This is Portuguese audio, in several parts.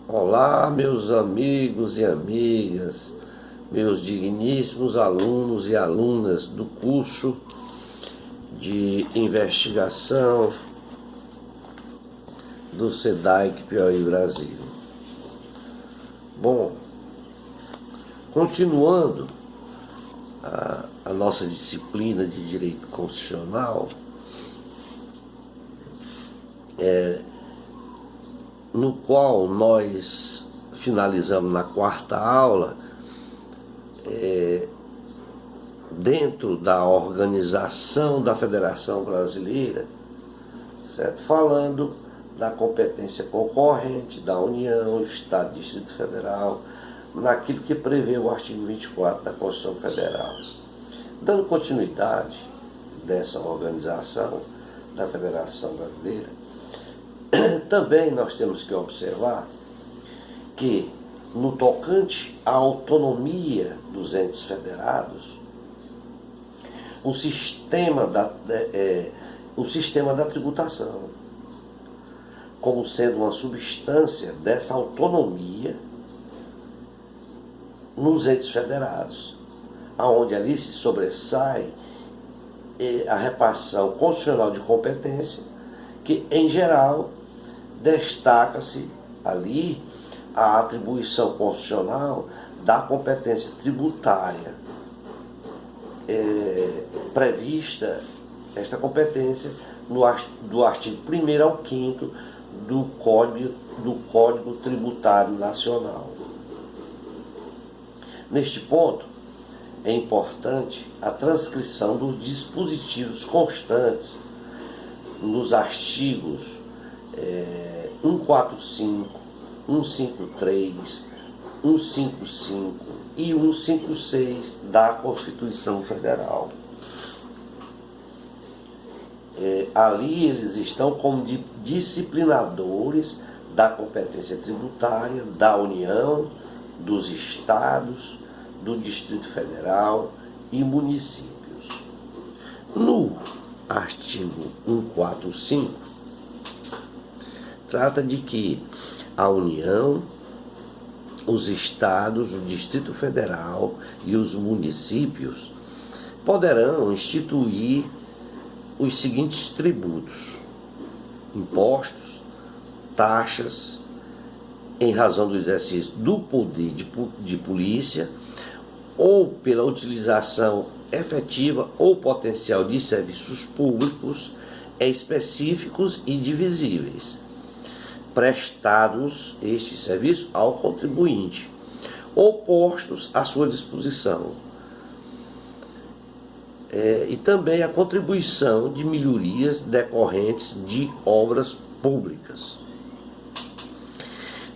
Olá, meus amigos e amigas, meus digníssimos alunos e alunas do curso de investigação do SEDAIC Piauí Brasil. Bom, continuando a nossa disciplina de Direito Constitucional, no qual nós finalizamos na quarta aula, dentro da organização da Federação Brasileira, certo? Falando da competência concorrente da União, Estado e Distrito Federal, naquilo que prevê o artigo 24 da Constituição Federal. Dando continuidade dessa organização da Federação Brasileira, também nós temos que observar que, no tocante à autonomia dos entes federados, o sistema da tributação, como sendo uma substância dessa autonomia nos entes federados, aonde ali se sobressai a repartição constitucional de competência, que, em geral, destaca-se ali a atribuição constitucional da competência tributária, prevista esta competência do artigo 1º ao 5º do Código Tributário Nacional. Neste ponto, é importante a transcrição dos dispositivos constantes nos artigos 145, 153, 155 e 156 da Constituição Federal. Ali eles estão como disciplinadores da competência tributária da União, dos Estados, do Distrito Federal e municípios. No artigo 145, trata de que a União, os Estados, o Distrito Federal e os municípios poderão instituir os seguintes tributos: impostos, taxas, em razão do exercício do poder de polícia ou pela utilização efetiva ou potencial de serviços públicos específicos e divisíveis, prestados estes serviços ao contribuinte ou postos à sua disposição, e também a contribuição de melhorias decorrentes de obras públicas.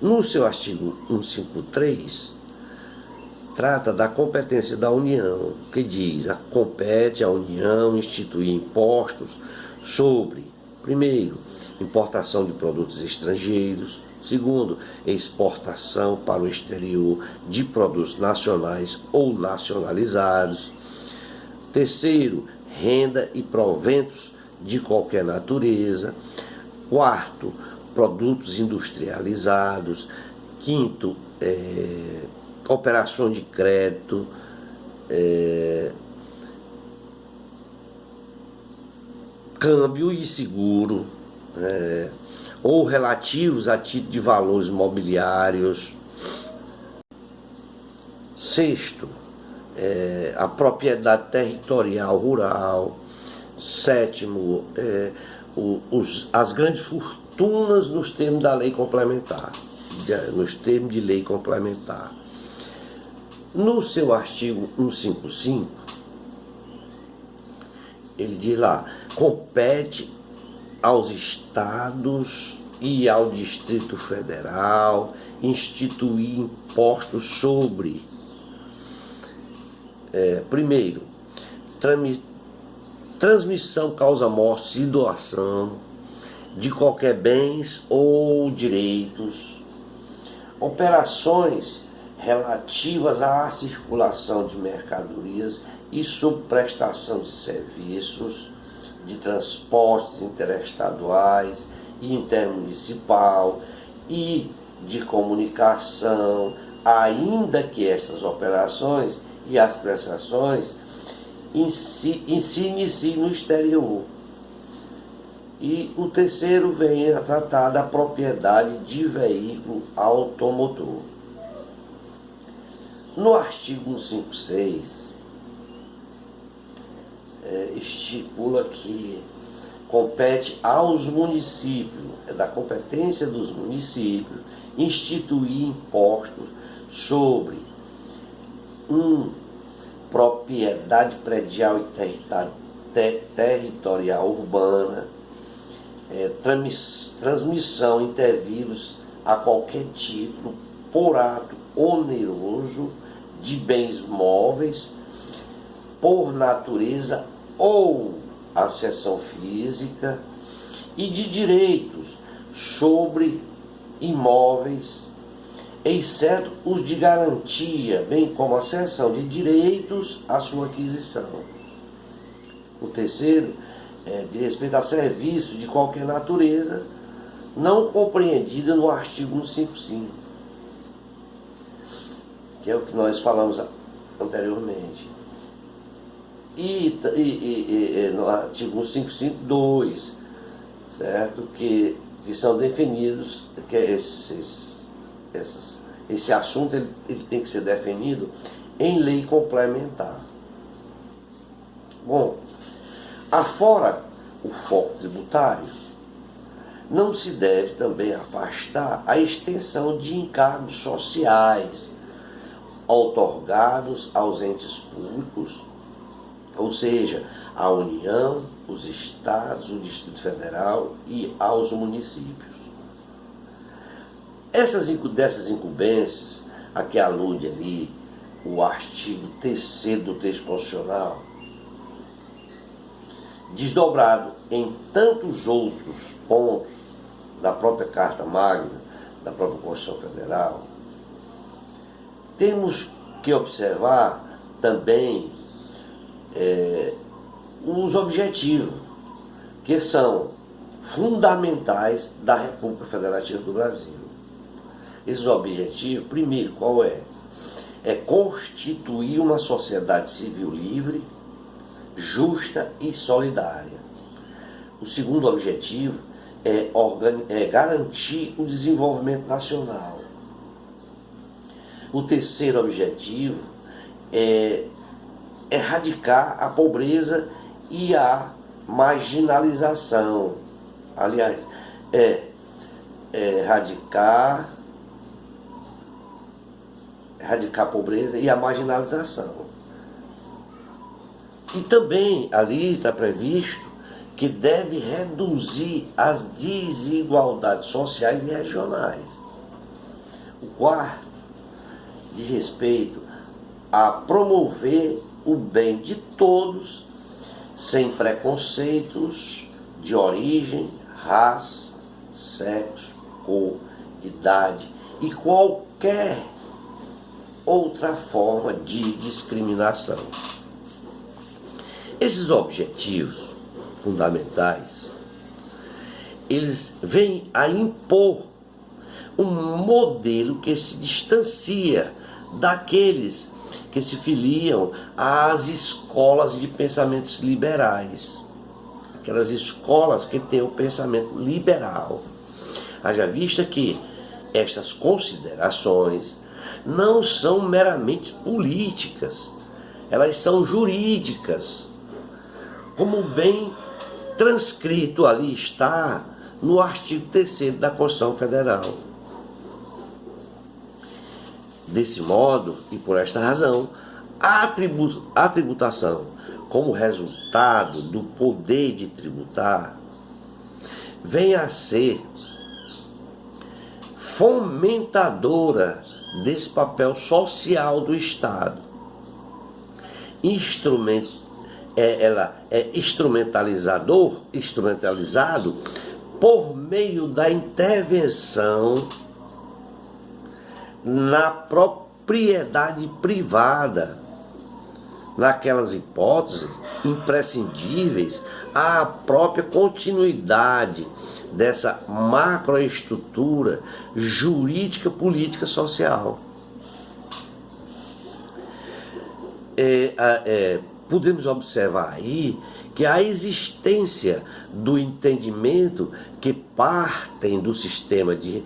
No seu artigo 153, trata da competência da União, que diz: compete à União instituir impostos sobre, primeiro, importação de produtos estrangeiros; segundo, exportação para o exterior de produtos nacionais ou nacionalizados; terceiro, renda e proventos de qualquer natureza; quarto, produtos industrializados; quinto, operações de crédito, câmbio e seguro, ou relativos a título de valores mobiliários; sexto, a propriedade territorial rural; sétimo, as grandes fortunas nos termos da lei complementar, nos termos de lei complementar. No seu artigo 155, ele diz lá: compete aos Estados e ao Distrito Federal instituir impostos sobre, primeiro, transmissão, causa-morte e doação de qualquer bens ou direitos; operações relativas à circulação de mercadorias e subprestação de serviços, de transportes interestaduais e intermunicipal, e de comunicação, ainda que estas operações e as prestações se iniciem no exterior. E o terceiro vem a tratar da propriedade de veículo automotor. No artigo 156, estipula que compete aos municípios, é da competência dos municípios, instituir impostos sobre propriedade predial e territorial urbana, transmissão intervírus a qualquer título por ato oneroso de bens móveis por natureza ou acessão física e de direitos sobre imóveis, exceto os de garantia, bem como a cessão de direitos à sua aquisição. O terceiro de respeito a serviços de qualquer natureza, não compreendida no artigo 155, que é o que nós falamos anteriormente. E no artigo 155.2, certo? Que são definidos, que esse assunto ele tem que ser definido em lei complementar. Bom, afora o foco tributário, não se deve também afastar a extensão de encargos sociais outorgados aos entes públicos, ou seja, à União, os Estados, o Distrito Federal e aos municípios. Dessas incumbências a que alude ali o artigo 3º do texto constitucional, desdobrado em tantos outros pontos da própria Carta Magna, da própria Constituição Federal, temos que observar também os objetivos que são fundamentais da República Federativa do Brasil. Esses objetivos, primeiro, qual é? É constituir uma sociedade civil livre, justa e solidária. O segundo objetivo é garantir o desenvolvimento nacional. O terceiro objetivo é erradicar a pobreza e a marginalização. Aliás, erradicar a pobreza e a marginalização. E também ali está previsto que deve reduzir as desigualdades sociais e regionais. O quarto, de respeito a promover o bem de todos, sem preconceitos de origem, raça, sexo, cor, idade e qualquer outra forma de discriminação. Esses objetivos fundamentais, eles vêm a impor um modelo que se distancia daqueles que se filiam às escolas de pensamentos liberais, aquelas escolas que têm o pensamento liberal. Haja vista que estas considerações não são meramente políticas, elas são jurídicas, como bem transcrito ali está no artigo 3º da Constituição Federal. Desse modo, e por esta razão, a tributação, como resultado do poder de tributar, vem a ser fomentadora desse papel social do Estado. Ela é instrumentalizado por meio da intervenção na propriedade privada, naquelas hipóteses imprescindíveis à própria continuidade dessa macroestrutura jurídica, política, social. Podemos observar aí que a existência do entendimento que partem do sistema de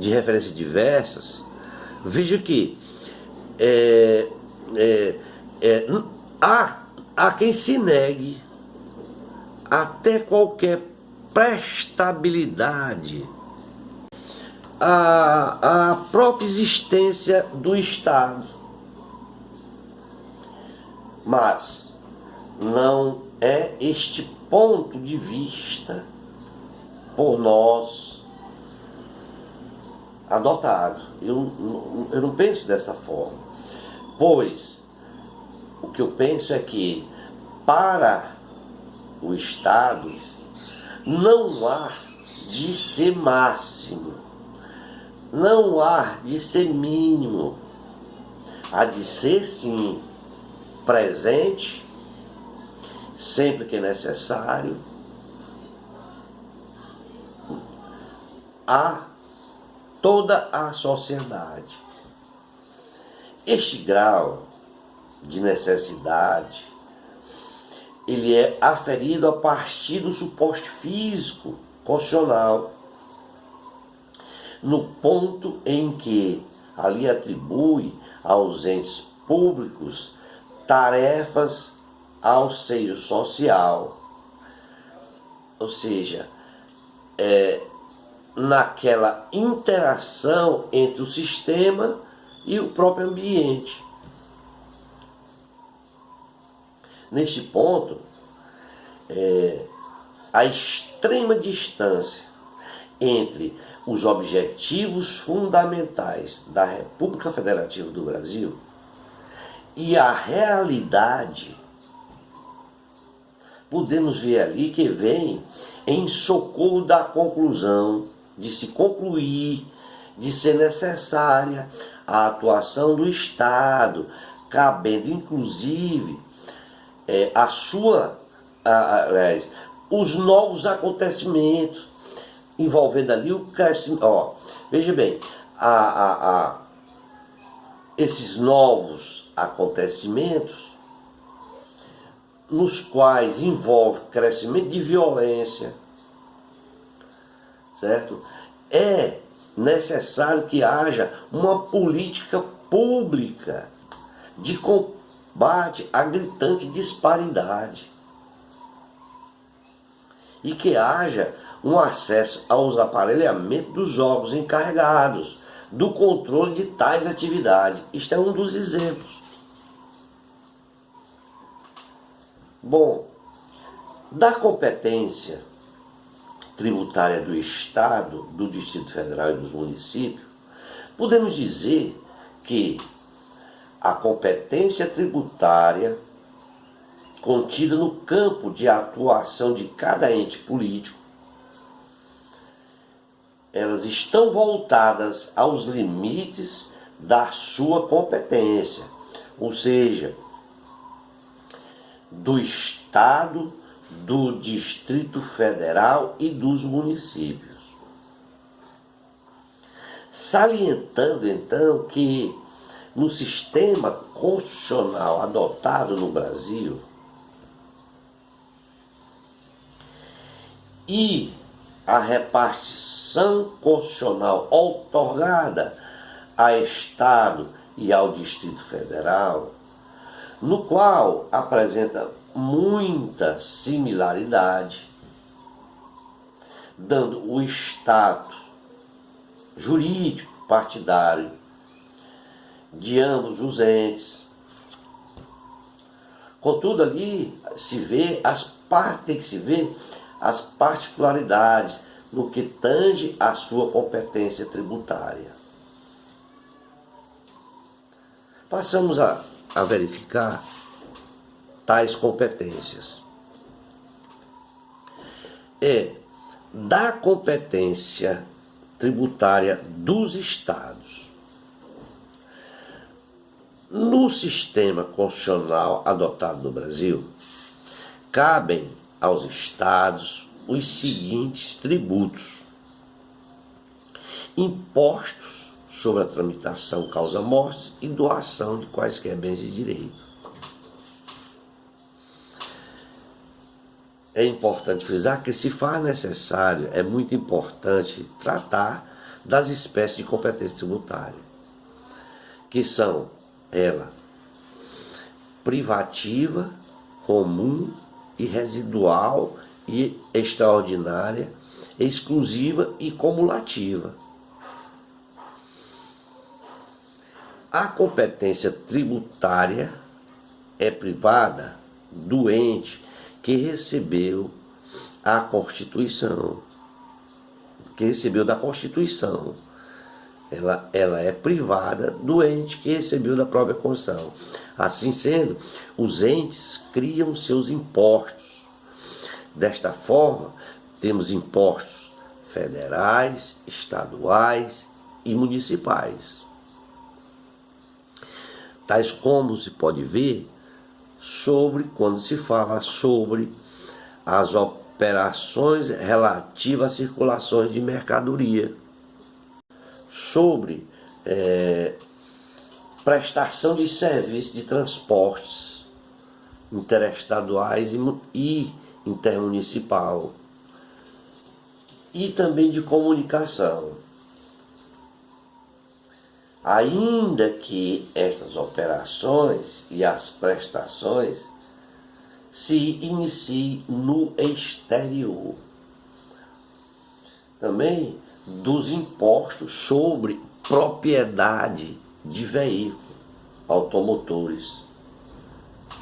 referências diversas, veja que há quem se negue até qualquer prestabilidade à própria existência do Estado. Mas não é este ponto de vista por nós adotado. Eu não penso dessa forma, pois o que eu penso é que para o Estado não há de ser máximo, não há de ser mínimo, há de ser sim presente sempre que é necessário a toda a sociedade. Este grau de necessidade ele é aferido a partir do suposto físico constitucional, no ponto em que ali atribui aos entes públicos tarefas ao seio social, ou seja, naquela interação entre o sistema e o próprio ambiente. Neste ponto, a extrema distância entre os objetivos fundamentais da República Federativa do Brasil e a realidade, podemos ver ali que vem em socorro da conclusão de se concluir, de ser necessária a atuação do Estado, cabendo inclusive os novos acontecimentos, envolvendo ali o crescimento. Veja bem, esses novos acontecimentos, nos quais envolve crescimento de violência, certo? É necessário que haja uma política pública de combate à gritante disparidade e que haja um acesso aos aparelhamentos dos órgãos encarregados do controle de tais atividades. Isto é um dos exemplos. Bom, da competência tributária do Estado, do Distrito Federal e dos municípios, podemos dizer que a competência tributária contida no campo de atuação de cada ente político, elas estão voltadas aos limites da sua competência, ou seja, do Estado, do Distrito Federal e dos municípios. Salientando então que no sistema constitucional adotado no Brasil e a repartição constitucional outorgada a Estado e ao Distrito Federal, no qual apresenta muita similaridade, dando o status jurídico partidário de ambos os entes. Contudo, ali tem que se ver as particularidades no que tange à sua competência tributária. Passamos a verificar tais competências. Da competência tributária dos estados. No sistema constitucional adotado no Brasil, cabem aos estados os seguintes tributos: impostos sobre a tramitação causa-mortes e doação de quaisquer bens de direito. É importante frisar que, se faz necessário, é muito importante tratar das espécies de competência tributária, que são ela privativa, comum e residual e extraordinária, exclusiva e cumulativa. A competência tributária é privada do ente que recebeu a Constituição, que recebeu da Constituição. Ela é privada do ente que recebeu da própria Constituição. Assim sendo, os entes criam seus impostos. Desta forma, temos impostos federais, estaduais e municipais. Tais como se pode ver quando se fala sobre as operações relativas à circulações de mercadoria, sobre prestação de serviços de transportes interestaduais e intermunicipal, e também de comunicação. Ainda que essas operações e as prestações se iniciem no exterior. Também dos impostos sobre propriedade de veículos automotores,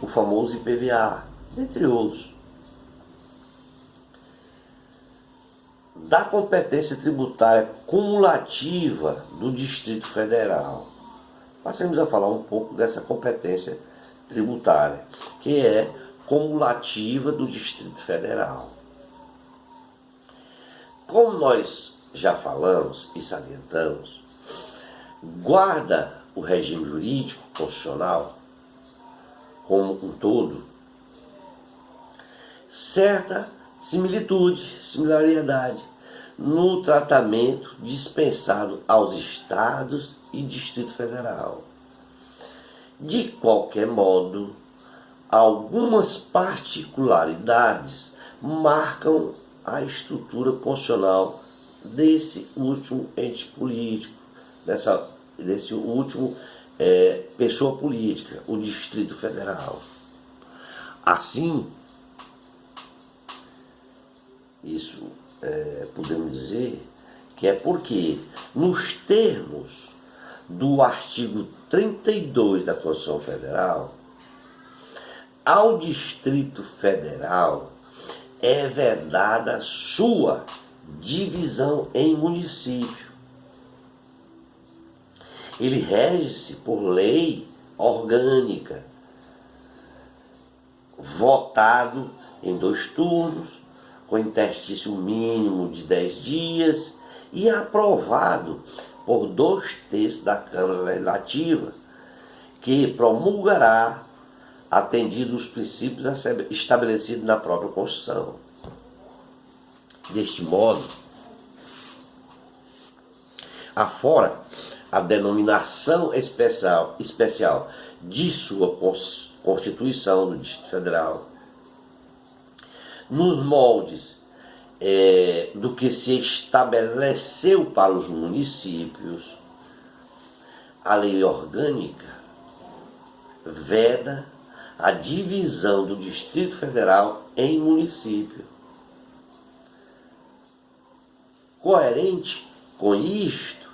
o famoso IPVA, entre outros. Da competência tributária cumulativa do Distrito Federal. Passemos a falar um pouco dessa competência tributária, que é cumulativa do Distrito Federal. Como nós já falamos e salientamos, guarda o regime jurídico constitucional como um todo certa similaridade no tratamento dispensado aos estados e Distrito Federal. De qualquer modo, algumas particularidades marcam a estrutura constitucional desse último ente político, desse último pessoa política, o Distrito Federal. Assim, isso podemos dizer que é porque, nos termos do artigo 32 da Constituição Federal, ao Distrito Federal é vedada sua divisão em município. Ele rege-se por lei orgânica, votado em 2 turnos, com interstício mínimo de 10 dias e aprovado por 2/3 da Câmara Legislativa, que promulgará, atendidos os princípios estabelecidos na própria Constituição. Deste modo, afora a denominação especial de sua Constituição do Distrito Federal, nos moldes do que se estabeleceu para os municípios, a lei orgânica veda a divisão do Distrito Federal em município. Coerente com isto,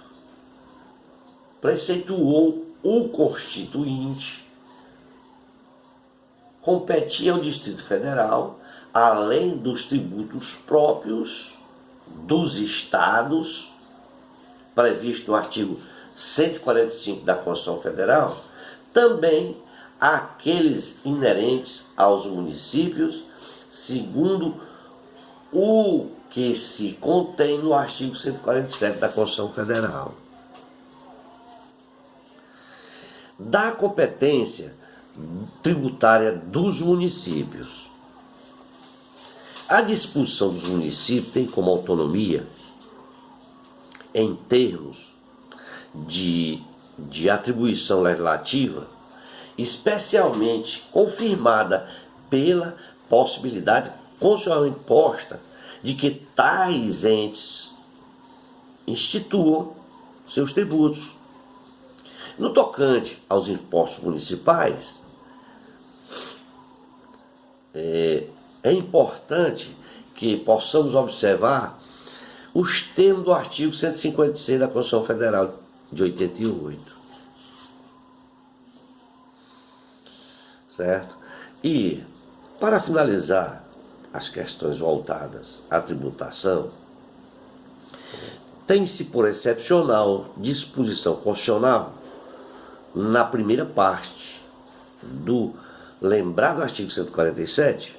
preceituou o Constituinte, competia ao Distrito Federal, além dos tributos próprios dos estados, previsto no artigo 145 da Constituição Federal, também aqueles inerentes aos municípios, segundo o que se contém no artigo 147 da Constituição Federal. da competência tributária dos municípios. A disposição dos municípios tem como autonomia, em termos de atribuição legislativa, especialmente confirmada pela possibilidade constitucional imposta de que tais entes instituam seus tributos. No tocante aos impostos municipais, é importante que possamos observar os termos do artigo 156 da Constituição Federal de 88. Certo? E, para finalizar as questões voltadas à tributação, tem-se por excepcional disposição constitucional na primeira parte do lembrado artigo 147,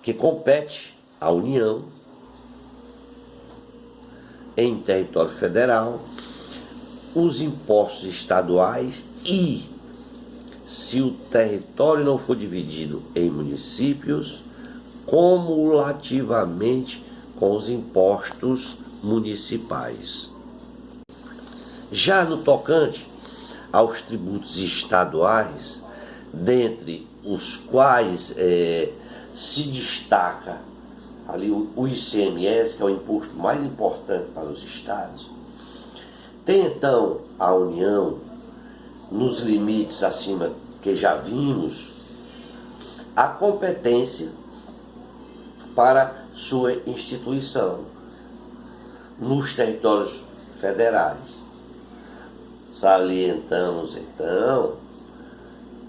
que compete à União, em território federal, os impostos estaduais e, se o território não for dividido em municípios, cumulativamente com os impostos municipais. Já no tocante aos tributos estaduais, dentre os quais se destaca ali o ICMS, que é o imposto mais importante para os estados, tem então a União, nos limites acima que já vimos, a competência para sua instituição nos territórios federais. Salientamos então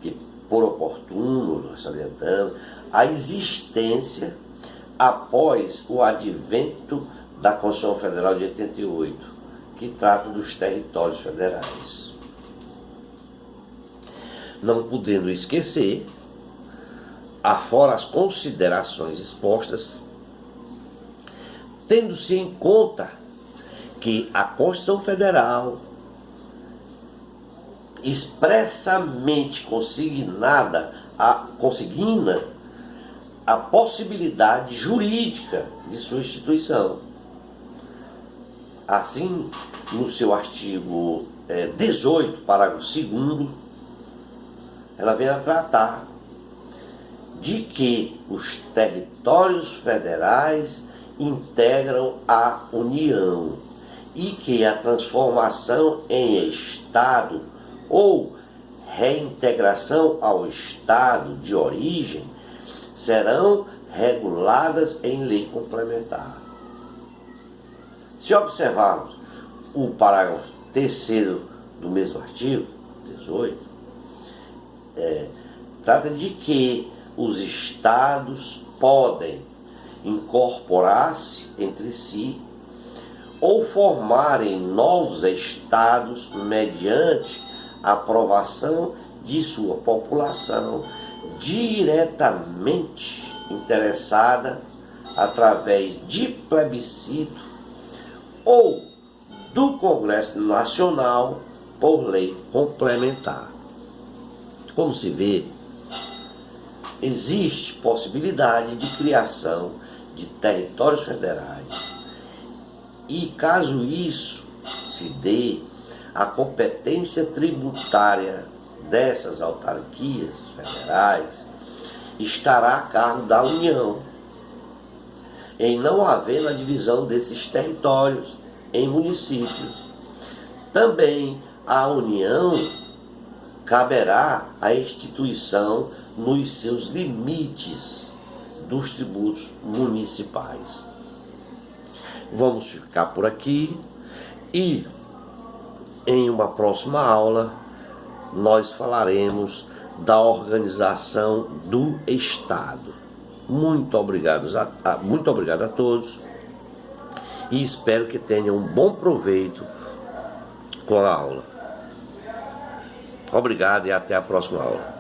que, por oportuno, nós salientamos a existência após o advento da Constituição Federal de 88, que trata dos territórios federais. Não podendo esquecer, afora as considerações expostas, tendo-se em conta que a Constituição Federal expressamente consigna a possibilidade jurídica de sua instituição. Assim, no seu artigo 18, parágrafo 2º, ela vem a tratar de que os territórios federais integram a União e que a transformação em Estado ou reintegração ao Estado de origem serão reguladas em lei complementar. Se observarmos o parágrafo 3º do mesmo artigo 18, trata de que os estados podem incorporar-se entre si ou formarem novos estados mediante a aprovação de sua população diretamente interessada através de plebiscito ou do Congresso Nacional por lei complementar. Como se vê, existe possibilidade de criação de territórios federais e, caso isso se dê, a competência tributária dessas autarquias federais estará a cargo da União, em não havendo a divisão desses territórios em municípios. Também a União caberá a instituição nos seus limites dos tributos municipais. Vamos ficar por aqui e em uma próxima aula nós falaremos da organização do Estado. Muito obrigado a todos e espero que tenham um bom proveito com a aula. Obrigado e até a próxima aula.